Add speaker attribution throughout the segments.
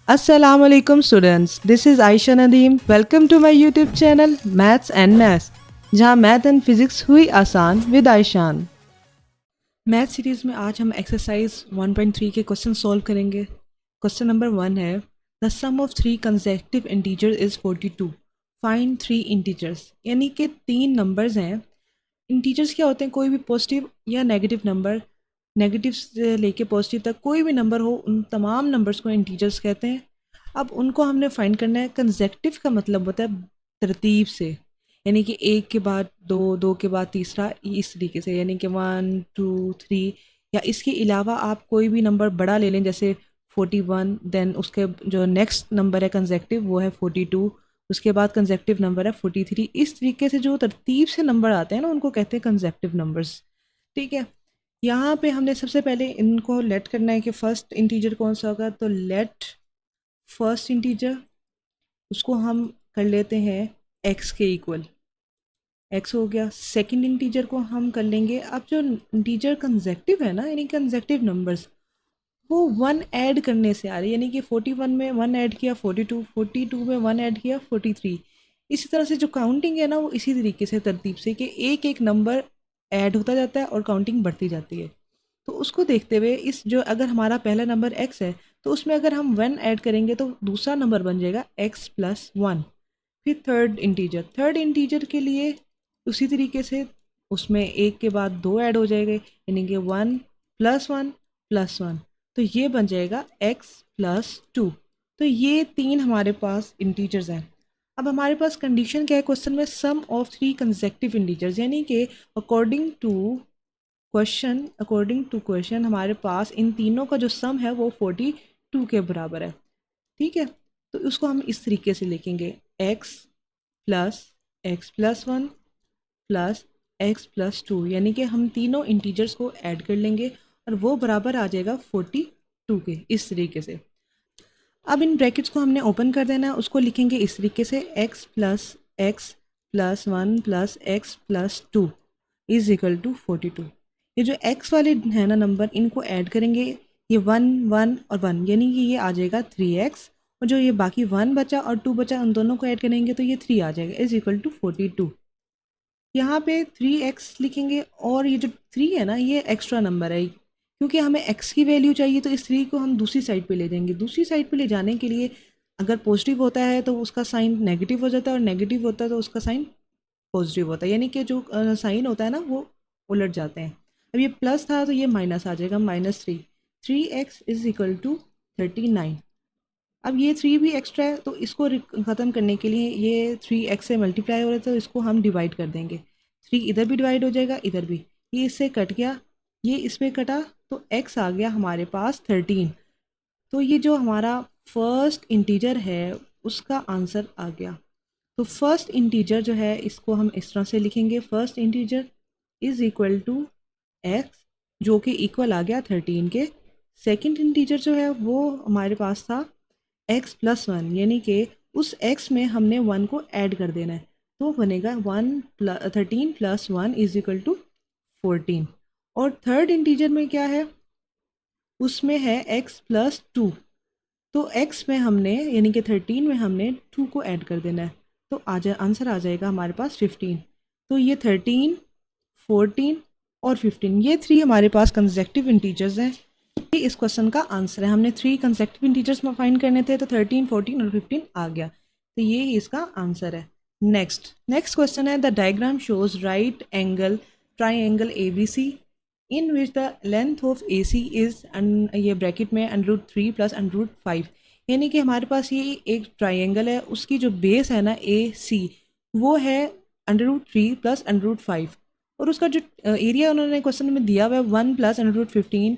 Speaker 1: Assalamualaikum students, this is Aisha Nadeem. Welcome to my YouTube channel Maths and Maths, जहाँ math and physics हुई आसान with आयशान। Math series में आज हम exercise 1.3 के क्वेश्चन सॉल्व करेंगे। क्वेश्चन नंबर 1 है the sum of three consecutive integers is 42। Find three integers, यानी कि तीन नंबर्स हैं। इंटीजर्स क्या होते हैं? कोई भी पॉजिटिव या नेगेटिव नंबर, नेगेटिव से लेके पॉजिटिव तक कोई भी नंबर हो, उन तमाम नंबर्स को इंटीजर्स कहते हैं। अब उनको हमने फाइंड करना है। कंसेक्यूटिव का मतलब होता है तरतीब से, यानी कि एक के बाद दो, दो के बाद तीसरा, इस तरीके से, यानी कि 1 2 3। या इसके अलावा आप कोई भी नंबर बड़ा ले लें, जैसे 41, देन उसके जो नेक्स्ट नंबर है कंसेक्यूटिव वो है 42, उसके बाद कंसेक्यूटिव नंबर है 43। इस तरीके से जो तरतीब से नंबर आते हैं ना, उनको कहते हैं कंसेक्यूटिव नंबर्स। ठीक है, यहाँ पे हमने सबसे पहले इनको लेट करना है कि फर्स्ट इंटीजर कौन सा होगा। तो लेट फर्स्ट इंटीजर, उसको हम कर लेते हैं x के इक्वल, x हो गया। सेकंड इंटीजर को हम कर लेंगे, अब जो इंटीजर कंसेक्यूटिव है ना, यानी कंसेक्यूटिव नंबर्स, वो 1 ऐड करने से आ रही है, यानी कि 41 में 1 ऐड किया 42, 42 में 1 ऐड किया 43। इसी तरह से जो काउंटिंग है ना, वो इसी तरीके से तरतीब से कि एक एक नंबर ऐड होता जाता है और काउंटिंग बढ़ती जाती है। तो उसको देखते हुए इस जो अगर हमारा पहला नंबर x है, तो उसमें अगर हम 1 ऐड करेंगे तो दूसरा नंबर बन जाएगा x+1। फिर थर्ड इंटीजर के लिए उसी तरीके से उसमें एक के बाद दो ऐड हो जाएंगे, यानी कि 1+1+1, तो ये बन जाएगा x+2। तो ये तीन हमारे पास इंटीजर्स हैं। अब हमारे पास कंडीशन क्या है क्वेश्चन में? सम ऑफ थ्री कंसेक्यूटिव इंटीजर्स, यानी कि अकॉर्डिंग टू क्वेश्चन हमारे पास इन तीनों का जो सम है वो 42 के बराबर है। ठीक है, तो उसको हम इस तरीके से लिखेंगे x+x+1 प्लस x+2, यानी कि हम तीनों इंटीजर्स को ऐड कर लेंगे और वो बराबर आ जाएगा 42 के, इस तरीके से। अब इन ब्रैकेट्स को हमने ओपन कर देना है, उसको लिखेंगे इस तरीके से x+x+1 plus x+2 is equal to 42। ये जो x वाले है ना नंबर, इनको ऐड करेंगे, ये 1 1 और 1, यानी कि ये आ जाएगा 3x, और जो ये बाकी 1 बचा और 2 बचा, उन दोनों को ऐड करेंगे तो ये 3 आ जाएगा, इज इक्वल टू 42। यहाँ पे 3x लिखेंगे, और ये जो 3 है ना, ये एक्स्ट्रा नंबर है, क्योंकि हमें x की वैल्यू चाहिए, तो इस 3 को हम दूसरी साइड पे ले जाएंगे। दूसरी साइड पे ले जाने के लिए अगर पॉजिटिव होता है तो उसका साइन नेगेटिव हो जाता है, और नेगेटिव होता है तो उसका साइन पॉजिटिव होता है, यानी कि जो साइन होता है ना वो उलट जाते हैं। अब ये प्लस था तो ये माइनस आ जाएगा, -3। 3x is equal to 39। अब ये 3 भी एक्स्ट्रा है, तो इसको ख़त्म करने के लिए ये 3x से मल्टीप्लाई हो रहा है, तो इसको हम डिवाइड कर देंगे। 3 इधर भी डिवाइड हो जाएगा, इधर भी, ये इससे कट गया, ये इसमें कटा, तो x आ गया हमारे पास 13। तो ये जो हमारा फर्स्ट इंटीजर है उसका आंसर आ गया। तो फर्स्ट इंटीजर जो है इसको हम इस तरह से लिखेंगे, first integer is equal to x, जो कि इक्वल आ गया 13 के। सेकंड इंटीजर जो है वो हमारे पास था x+1, यानी कि उस x में हमने 1 को ऐड कर देना है, तो बनेगा 13+1 इज इक्वल टू 14। और थर्ड इंटीजर में क्या है? उसमें है x+2, तो x में हमने, यानी कि 13 में हमने 2 को ऐड कर देना है, तो आंसर आ जाएगा हमारे पास 15। तो ये 13, 14 और 15, ये थ्री हमारे पास कंसेक्यूटिव इंटीजर्स हैं। ये इस क्वेश्चन का आंसर है। हमने थ्री कंसेक्यूटिव इंटीजर्स फाइंड करने थे, तो 13, 14 और 15 आ गया, तो ये इसका आंसर है। नेक्स्ट क्वेश्चन है the diagram shows right angle triangle ABC in which the length of AC is, ये ब्रैकेट में √3 + √5, यानी कि हमारे पास ये एक ट्राइंगल है, उसकी जो बेस है ना AC, वो है √3 + √5, और उसका जो एरिया उन्होंने क्वेश्चन में दिया हुआ है 1 + √15।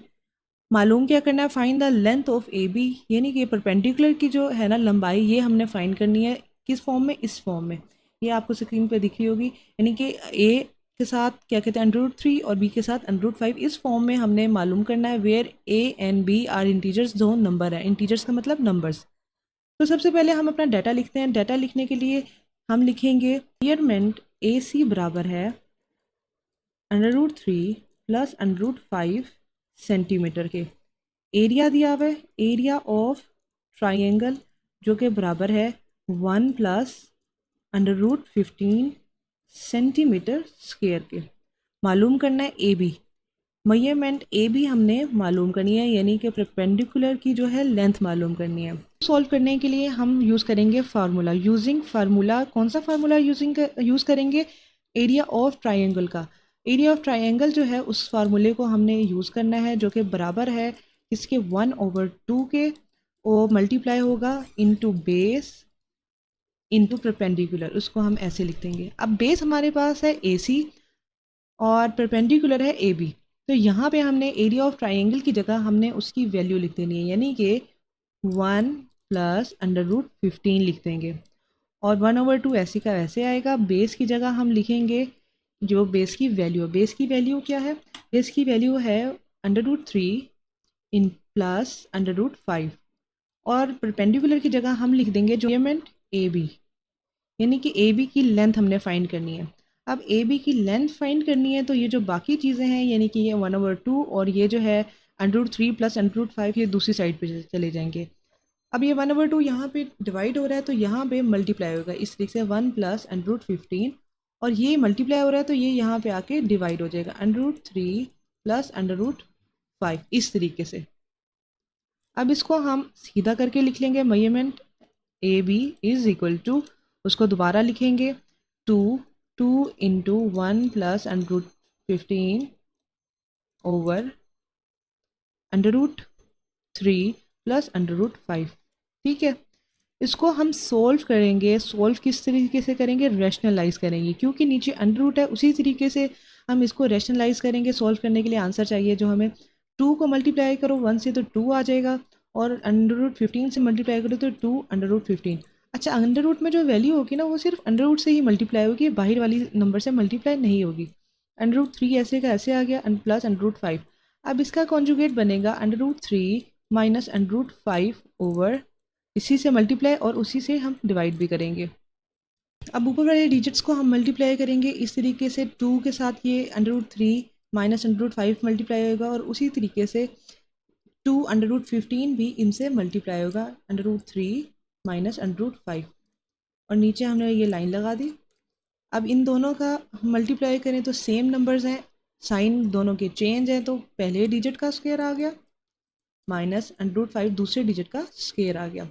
Speaker 1: मालूम क्या करना है? Find the length of AB, यानी कि परपेंडिकुलर की जो है ना लंबाई, ये हमने फाइंड करनी है। किस फॉर्म में? इस फॉर्म में, ये आपको स्क्रीन पे दिख रही होगी, यानी कि A के साथ क्या कहते हैं √3 और B के साथ √5, इस फॉर्म में हमने मालूम करना है where A and B are integers, जो नंबर है, इंटीजर्स का मतलब नंबर्स। तो सबसे पहले हम अपना डाटा लिखते हैं। डाटा लिखने के लिए हम लिखेंगे मेजरमेंट AC बराबर है √3 + √5 सेंटीमीटर के। एरिया दिया हुआ है, एरिया ऑफ ट्राइंगल जो कि बराबर है 1 प्लस √15 सेंटीमीटर स्क्वायर के। मालूम करना है A B, measurement A B हमने मालूम करनी है, यानी कि परपेंडिकुलर की जो है लेंथ मालूम करनी है। सॉल्व करने के लिए हम यूज़ करेंगे फार्मूला। यूजिंग फार्मूला, कौन सा फार्मूला यूज़ करेंगे? एरिया ऑफ ट्राइंगल का। एरिया ऑफ ट्राइंगल जो है उस फार्मूले को हमने यूज़ करना है, जो कि बराबर है इसके 1/2 के, और मल्टीप्लाई होगा इनटू बेस इनटू परपेंडिकुलर, उसको हम ऐसे लिख देंगे। अब बेस हमारे पास है ए सी और परपेंडिकुलर है ए बी, तो यहाँ पे हमने एरिया ऑफ ट्राइंगल की जगह हमने उसकी वैल्यू लिख देनी है, यानी कि 1 प्लस √15 लिख देंगे, और 1/2 ऐसे का वैसे आएगा। बेस की जगह हम लिखेंगे जो बेस की वैल्यू, बेस की वैल्यू क्या है? बेस की वैल्यू है √3 इन प्लस √5, और परपेंडिकुलर की जगह हम लिख देंगे जो मेजरमेंट ए बी, यानी कि ए बी की लेंथ हमने फाइंड करनी है। अब ए बी की लेंथ फाइंड करनी है, तो ये जो बाकी चीज़ें हैं, यानी कि ये 1/2 और ये जो है √3 प्लस √5, ये दूसरी साइड पे चले जाएंगे। अब ये 1/2 यहाँ पे डिवाइड हो रहा है, तो यहाँ पे मल्टीप्लाई होगा इस तरीके से 1 प्लस √15, और ये मल्टीप्लाई हो रहा है तो ये यहाँ पे आके डिवाइड हो जाएगा √3 प्लस √5, इस तरीके से। अब इसको हम सीधा करके लिख लेंगे, measurement A B is equal to, उसको दोबारा लिखेंगे 2 इंटू 1 प्लस √15 ओवर √3 प्लस √5। ठीक है, इसको हम सोल्व करेंगे। सोल्व किस तरीके से करेंगे? रैशनलाइज करेंगे, क्योंकि नीचे अंडर रूट है, उसी तरीके से हम इसको रैशनलाइज करेंगे। सोल्व करने के लिए आंसर चाहिए जो हमें, 2 को मल्टीप्लाई करो 1 से तो 2 आ जाएगा, और √15 से मल्टीप्लाई करो तो 2 √15। अच्छा, अंडर रूट में जो वैल्यू होगी ना, वो सिर्फ अंडर रूट से ही मल्टीप्लाई होगी, बाहर वाली नंबर से मल्टीप्लाई नहीं होगी। √3 ऐसे का ऐसे आ गया, प्लस √5। अब इसका कॉन्जुगेट बनेगा √3 माइनस √5 ओवर, इसी से मल्टीप्लाई और उसी से हम डिवाइड भी करेंगे। अब ऊपर वाले डिजिट्स को हम मल्टीप्लाई करेंगे इस तरीके से, 2 के साथ ये √3 माइनस √5 मल्टीप्लाई होगा, और उसी तरीके से 2 √15 भी इनसे मल्टीप्लाई होगा, √3 माइनस √5, और नीचे हमने ये लाइन लगा दी। अब इन दोनों का मल्टीप्लाई करें तो सेम नंबर्स हैं, साइन दोनों के चेंज हैं, तो पहले डिजिट का स्क्वायर आ गया माइनस √5 दूसरे डिजिट का स्क्वायर आ गया।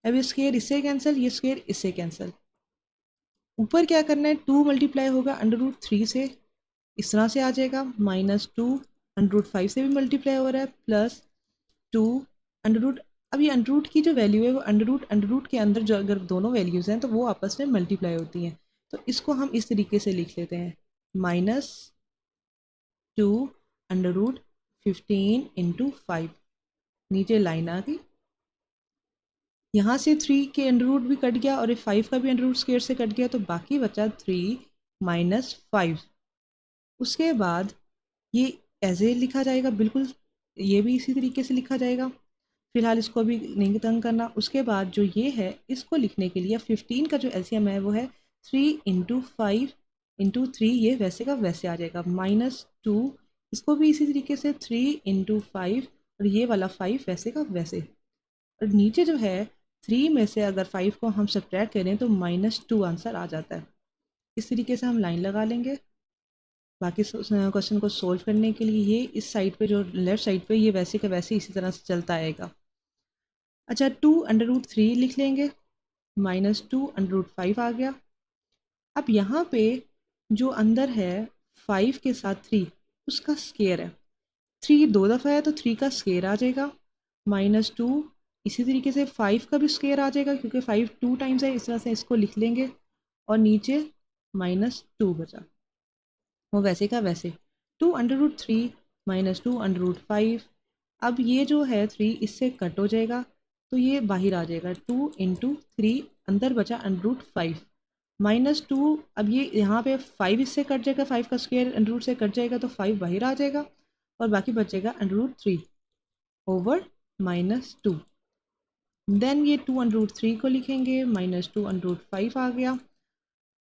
Speaker 1: अब ये स्क्वायर इससे कैंसिल, ये स्क्वायर इससे कैंसिल। ऊपर क्या करना है, 2 मल्टीप्लाई होगा √3 से, इस तरह से आ जाएगा, -2 √5 से भी मल्टीप्लाई हो रहा है, प्लस 2 अंडर, अब ये अंडर रूट की जो वैल्यू है वो अंडर रूट के अंदर जो अगर दोनों वैल्यूज़ हैं तो वो आपस में मल्टीप्लाई होती हैं, तो इसको हम इस तरीके से लिख लेते हैं, -2 √15 इंटू 5, नीचे लाइन आ गई। यहाँ से 3 के अंडर रूट भी कट गया, और ये 5 का भी अंडर रूट स्क्वायर से कट गया, तो बाकी बचा 3 माइनस 5। उसके बाद ये ऐसे लिखा जाएगा बिल्कुल, ये भी इसी तरीके से लिखा जाएगा। फिलहाल इसको अभी नहीं तंग करना। उसके बाद जो ये है, इसको लिखने के लिए 15 का जो एलसीएम है वो है 3 इंटू 5 इंटू 3, ये वैसे का वैसे आ जाएगा, -2, इसको भी इसी तरीके से 3 इंटू 5, और ये वाला 5 वैसे का वैसे, और नीचे जो है 3 में से अगर 5 को हम सब्ट्रैक्ट करें तो -2 आंसर आ जाता है। इस तरीके से हम लाइन लगा लेंगे। बाकी क्वेश्चन को सोल्व करने के लिए ये इस साइड पे, जो लेफ्ट साइड पे, ये वैसे का वैसे इसी तरह से चलता आएगा। अच्छा, 2 √3 लिख लेंगे, -2 √5 आ गया। अब यहाँ पे जो अंदर है 5 के साथ 3, उसका स्क्वायर है, 3 दो दफ़ा है तो 3 का स्क्वायर आ जाएगा, -2, इसी तरीके से 5 का भी स्क्वायर आ जाएगा क्योंकि 5 2 टाइम्स है, इस तरह से इसको लिख लेंगे, और नीचे -2 बचा, वो वैसे का वैसे, 2 √3 -2 √5। अब ये जो है 3 इससे कट हो जाएगा, तो ये बाहर आ जाएगा, 2 इंटू 3, अंदर बचा √5 -2। अब ये यहाँ पे 5 इससे कट जाएगा, 5 का स्क्वायर अंडर से कट जाएगा, तो 5 बाहर आ जाएगा, और बाकी बचेगा √3 ओवर -2। देन ये 2 √3 को लिखेंगे, -2 √5 आ गया,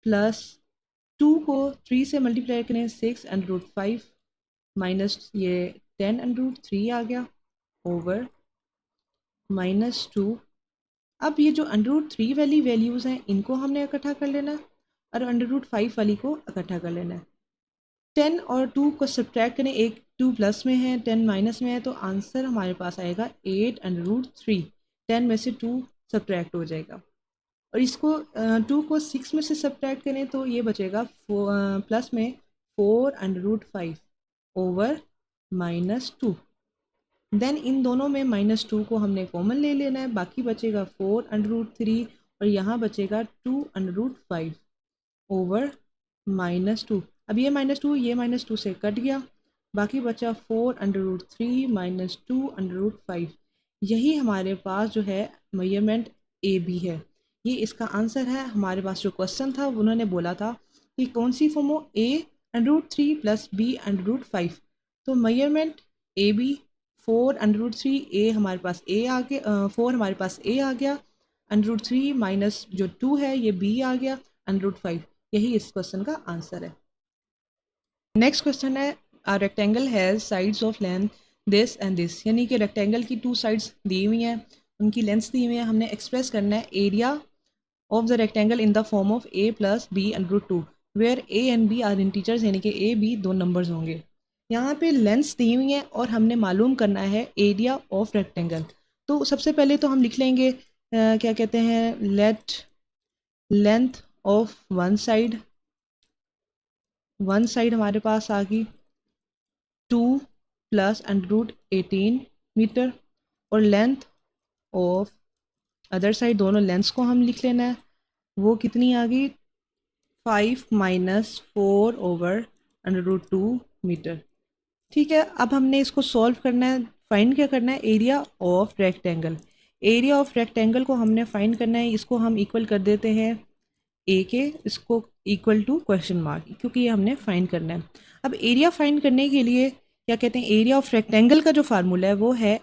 Speaker 1: प्लस 2 को 3 से मल्टीप्लाई करें 6 √5, माइनस ये 10 √3 आ गया, ओवर -2 अब ये जो √3 वाली वैल्यूज़ हैं इनको हमने इकट्ठा कर लेना है और √5 वाली को इकट्ठा कर लेना है। 10 और 2 को सब्ट्रैक्ट करें, एक 2 प्लस में है 10 माइनस में है, तो आंसर हमारे पास आएगा 8√3। 10 में से 2 सब्ट्रैक्ट हो जाएगा और इसको 2 को 6 में से सब्ट्रैक्ट करें तो ये बचेगा प्लस में 4√5 ओवर -2। देन इन दोनों में -2 को हमने कॉमन ले लेना है, बाकी बचेगा 4√3 और यहाँ बचेगा 2√5 ओवर -2। अब ये -2 ये -2 से कट गया, बाकी बचा 4√3 -2√5। यही हमारे पास जो है मेजरमेंट ए बी है, ये इसका आंसर है। हमारे पास जो क्वेश्चन था उन्होंने बोला था कि कौन सी फॉर्म हो, a√3 प्लस b√5। तो मेजरमेंट ए बी 4√3 ए हमारे पास ए आ गया, 4 हमारे पास ए आ गया, √3 माइनस जो 2 है ये बी आ गया, √5। यही इस क्वेश्चन का आंसर है। नेक्स्ट क्वेश्चन है a rectangle has sides of length this and this, यानी कि रेक्टेंगल की 2 साइड्स दी हुई हैं, उनकी लेंथ्स दी हुई है। हमने एक्सप्रेस करना है area of the rectangle in the form of a plus B √2 where a and b are integers, यानी कि a b दो नंबर्स होंगे। यहाँ पे लेंथ्स दी हुई हैं और हमने मालूम करना है एरिया ऑफ रेक्टेंगल। तो सबसे पहले तो हम लिख लेंगे क्या कहते हैं, late length of one side हमारे पास आ गई 2 प्लस √18 मीटर और लेंथ ऑफ अदर साइड, दोनों लेंथ्स को हम लिख लेना है, वो कितनी आ गई 5 माइनस 4 ओवर √2 मीटर। ठीक है, अब हमने इसको सॉल्व करना है, फाइंड क्या करना है, area of rectangle. Area of rectangle को हमने फाइंड करना है, इसको हम इक्वल कर देते हैं ए के, इसको इक्वल टू क्वेश्चन मार्क, क्योंकि ये हमने फाइंड करना है। अब एरिया फाइंड करने के लिए क्या कहते हैं, एरिया ऑफ रेक्टेंगल का जो फार्मूला है वो है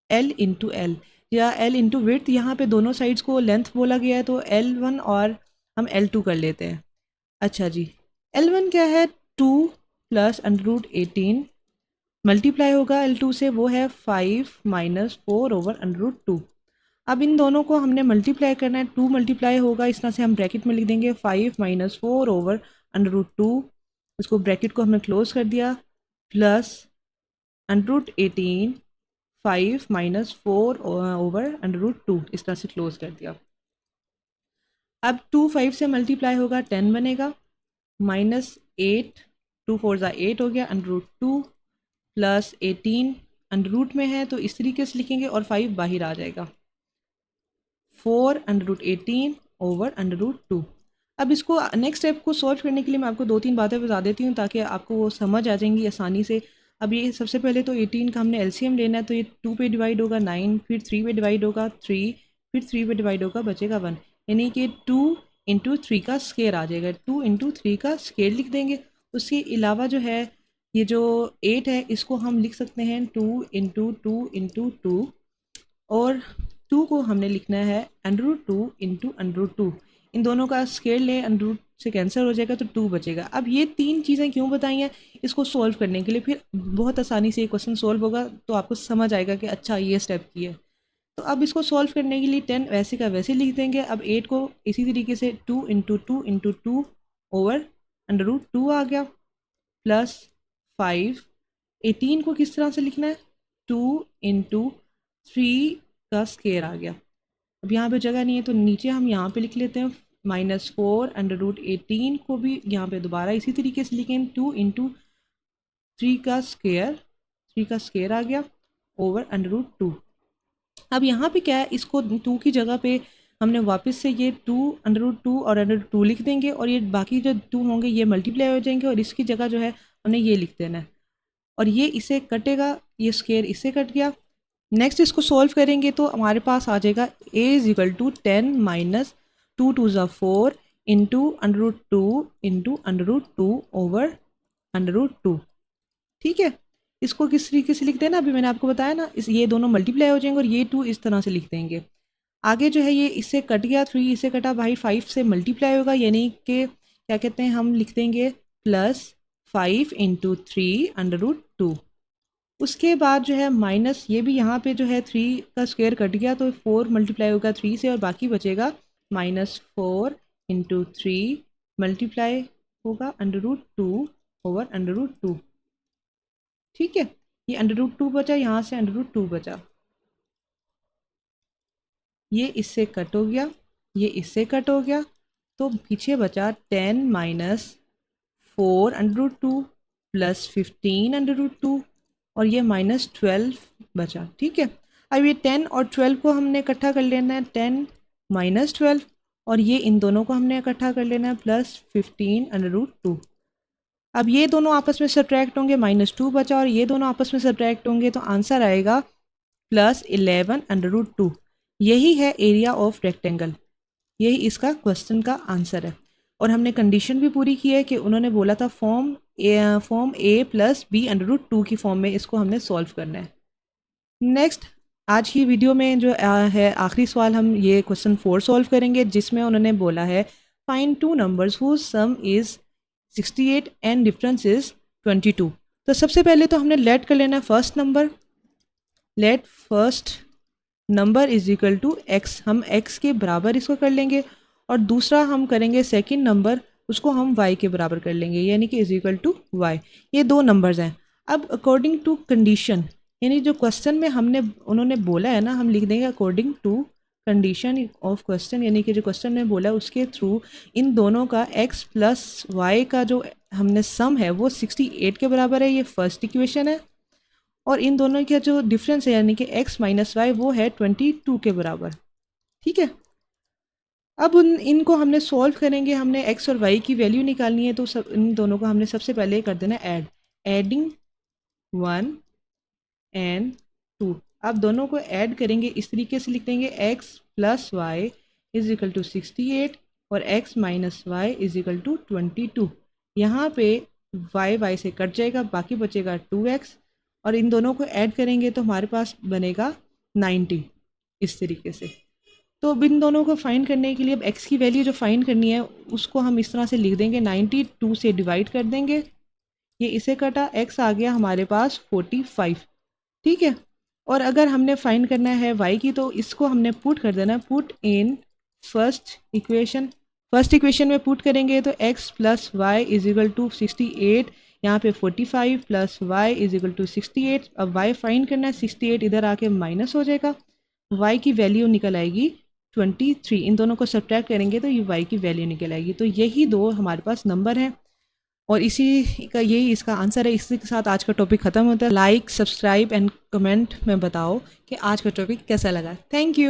Speaker 1: L इंटू एल या L इंटू विड्थ। यहाँ पे दोनों साइड्स को लेंथ बोला गया है तो L1 और हम L2 कर लेते हैं। अच्छा जी, L1 क्या है, 2 प्लस √18 मल्टीप्लाई होगा L2 से, वो है 5 माइनस 4 ओवर √2। अब इन दोनों को हमने मल्टीप्लाई करना है, 2 मल्टीप्लाई होगा, इस तरह से हम ब्रैकेट में लिख देंगे 5 माइनस 4 ओवर √2, इसको ब्रैकेट को हमने क्लोज कर दिया, प्लस √18 5 माइनस 4 ओवर √2, इस तरह से क्लोज कर दिया। अब 2 5 से मल्टीप्लाई होगा 10 बनेगा, माइनस 8 2 4 ज़ा 8 हो गया, √2 प्लस 18 अंडरूट में है तो इस तरीके से लिखेंगे और 5 बाहर आ जाएगा, 4√18 ओवर √2। अब इसको नेक्स्ट स्टेप को सॉल्व करने के लिए मैं आपको 2-3 बातें बता देती हूँ ताकि आपको वो समझ आ जाएंगी आसानी से। अब ये सबसे पहले तो 18 का हमने एलसीएम लेना है, तो ये 2 पे डिवाइड होगा 9, फिर 3 पे डिवाइड होगा 3, फिर 3 पे डिवाइड होगा बचेगा 1, यानी कि 2 इंटू 3 का स्केयर आ जाएगा, 2 इंटू 3 का स्केयर लिख देंगे। उसके अलावा जो है ये जो 8 है इसको हम लिख सकते हैं 2 इंटू 2 इंटू 2, और 2 को हमने लिखना है √2 इंटू √2। इन दोनों का स्केयर ले, √2 से कैंसिल हो जाएगा तो 2 बचेगा। अब ये 3 चीज़ें क्यों बताई हैं, इसको सॉल्व करने के लिए, फिर बहुत आसानी से ये क्वेश्चन सॉल्व होगा तो आपको समझ आएगा कि अच्छा ये स्टेप की है। तो अब इसको सॉल्व करने के लिए 10 वैसे का वैसे लिख देंगे। अब 8 को इसी तरीके से 2 इंटू 2 इंटू 2 ओवर √2 आ गया, प्लस 5। 18 को किस तरह से लिखना है, 2 इंटू 3 का स्केयर आ गया। अब यहाँ पे जगह नहीं है तो नीचे हम यहाँ पे लिख लेते हैं -4 √18 को भी यहाँ पे दोबारा इसी तरीके से लिखें, 2 इंटू 3 का स्केयर आ गया ओवर √2। अब यहाँ पे क्या है, इसको 2 की जगह पे हमने वापस से ये 2 √2 और √2 लिख देंगे और ये बाकी जो 2 होंगे ये मल्टीप्लाई हो जाएंगे और इसकी जगह जो है हमने ये लिख देना है और ये इसे कटेगा, ये स्केयर इससे कट गया। नेक्स्ट इसको सॉल्व करेंगे तो हमारे पास आ जाएगा a = 10 माइनस 2 2 ज़ा 4 इंटू √2 इंटू √2 ओवर √2। ठीक है, इसको किस तरीके से लिख देना, अभी मैंने आपको बताया ना, इस ये दोनों मल्टीप्लाई हो जाएंगे और ये 2 इस तरह से लिख देंगे। आगे जो है ये इससे कट गया, 3 इससे कटा भाई, 5 से मल्टीप्लाई होगा, यानी कि क्या कहते हैं हम लिख देंगे +5 इंटू 3 √2। उसके बाद जो है माइनस, ये भी यहाँ पे जो है 3 का स्क्वायर कट गया तो 4 मल्टीप्लाई होगा 3 से और बाकी बचेगा -4 इंटू 3 मल्टीप्लाई होगा √2/√2। ठीक है, ये √2 बचा, यहाँ से √2 बचा, ये इससे कट हो गया, ये इससे कट हो गया, तो पीछे बचा 10 माइनस 4/√2 प्लस 15/√2 और ये -12 बचा। ठीक है, अब ये 10 और 12 को हमने इकट्ठा कर लेना है, 10 माइनस 12, और ये इन दोनों को हमने इकट्ठा कर लेना है प्लस 15/√2। अब ये दोनों आपस में सब्ट्रैक्ट होंगे, -2 बचा, और ये दोनों आपस में सब्ट्रैक्ट होंगे तो आंसर आएगा +11/√2। यही है एरिया ऑफ रेक्टेंगल, यही इसका क्वेश्चन का आंसर है। और हमने कंडीशन भी पूरी की है कि उन्होंने बोला था फॉर्म A + B/√2 की फॉर्म में इसको हमने सॉल्व करना है। नेक्स्ट, आज की वीडियो में जो है आखिरी सवाल, हम ये क्वेश्चन 4 सॉल्व करेंगे, जिसमें उन्होंने बोला है find 2 numbers whose sum is 68 and difference is 22। तो सबसे पहले तो हमने लेट कर लेना है first number, let first number is equal to X, हम एक्स के बराबर इसको कर लेंगे, और दूसरा हम करेंगे सेकंड नंबर, उसको हम वाई के बराबर कर लेंगे, यानी कि इज इक्वल टू वाई। ये 2 नंबर्स हैं। अब अकॉर्डिंग टू कंडीशन, यानी जो क्वेश्चन में हमने उन्होंने बोला है ना, हम लिख देंगे according to condition of question, यानी कि जो क्वेश्चन में बोला है उसके थ्रू इन दोनों का x प्लस वाई का जो हमने सम है वो 68 के बराबर है, ये फर्स्ट इक्वेशन है। और इन दोनों का जो डिफरेंस है यानी कि x माइनस वाई वो है 22 के बराबर। ठीक है, अब इनको हमने सॉल्व करेंगे, हमने x और y की वैल्यू निकालनी है, तो सब इन दोनों को हमने सबसे पहले कर देना ऐड, एडिंग 1 एंड 2। अब दोनों को ऐड करेंगे, इस तरीके से लिख देंगे x plus Y is equal to 68 और x minus Y is equal to 22। यहाँ पे y से कट जाएगा, बाकी बचेगा 2x, और इन दोनों को ऐड करेंगे तो हमारे पास बनेगा 90 इस तरीके से। तो इन दोनों को फाइंड करने के लिए अब x की वैल्यू जो फाइंड करनी है उसको हम इस तरह से लिख देंगे, 92 से डिवाइड कर देंगे, ये इसे कटा, x आ गया हमारे पास 45। ठीक है, और अगर हमने फाइंड करना है y की तो इसको हमने पुट कर देना, put in first equation. First equation में पुट करेंगे तो x plus Y is equal to 68, यहाँ पे 45 plus y is equal to 68। अब y फाइंड करना है, 68 इधर आके माइनस हो जाएगा, y की वैल्यू निकल आएगी 23। इन दोनों को सब्ट्रैक्ट करेंगे तो ये y की वैल्यू निकल आएगी। तो यही दो हमारे पास नंबर हैं और इसी का यही इसका आंसर है। इसी के साथ आज का टॉपिक ख़त्म होता है। लाइक, सब्सक्राइब एंड कमेंट में बताओ कि आज का टॉपिक कैसा लगा। Thank you.